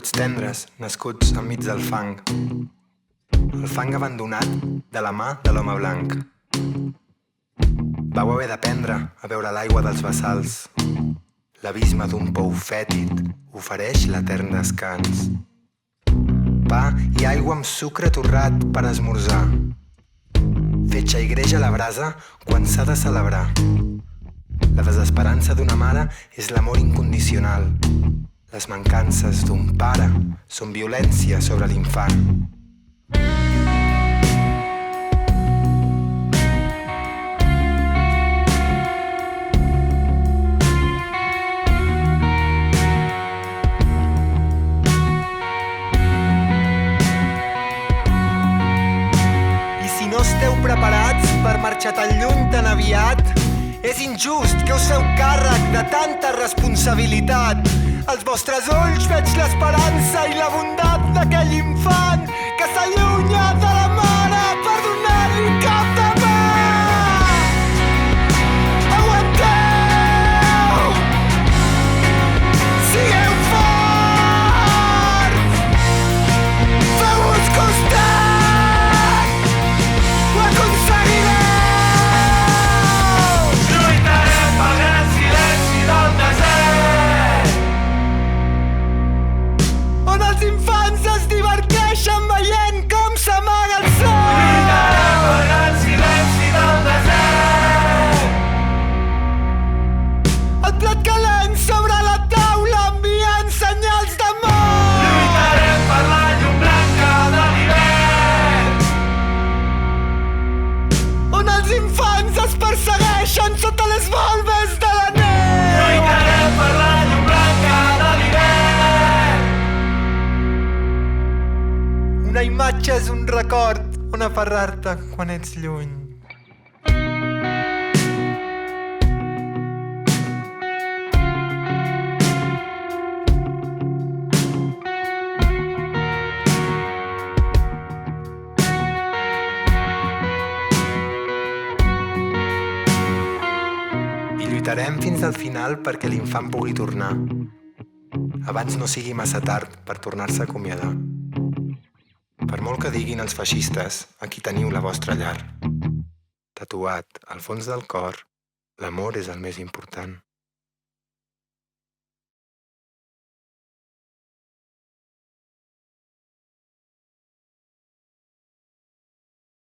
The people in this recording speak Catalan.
tots tendres, nascuts enmig del fang. El fang abandonat de la mà de l'home blanc. Vau haver d'aprendre a veure l'aigua dels bassals. L'abisme d'un pou fètid ofereix l'etern descans. Pa i aigua amb sucre torrat per esmorzar. Fetge i greix a la brasa quan s'ha de celebrar. La desesperança d'una mare és l'amor incondicional. Les mancances d'un pare són violència sobre l'infant. I si no esteu preparats per marxar tan lluny tan aviat, és injust que us feu càrrec de tanta responsabilitat. Als vostres ulls veig l'esperança i la bondat d'aquell infant que s'allunya de la mare per donar-li cap de mà. Aguanteu! Sigueu forts! Feu-vos costat! Ho aconseguireu! Lluitarem pel gran silenci del desert, on els infants es diverteixen veient com s'amaga el sol. lluitarem pel gran silenci del desert, El plat calent sobre la taula enviant senyals d'amor. lluitarem per la llum blanca de l'hivern, On els infants es persegueixen sota les volves de la neu. lluitarem per la llum blanca de l'hivern. Una imatge és un record on aferrar-te quan ets lluny. I lluitarem fins al final perquè l'infant pugui tornar. Abans no sigui massa tard per tornar-se a acomiadar. Per molt que diguin els feixistes, aquí teniu la vostra llar. Tatuat al fons del cor, l'amor és el més important.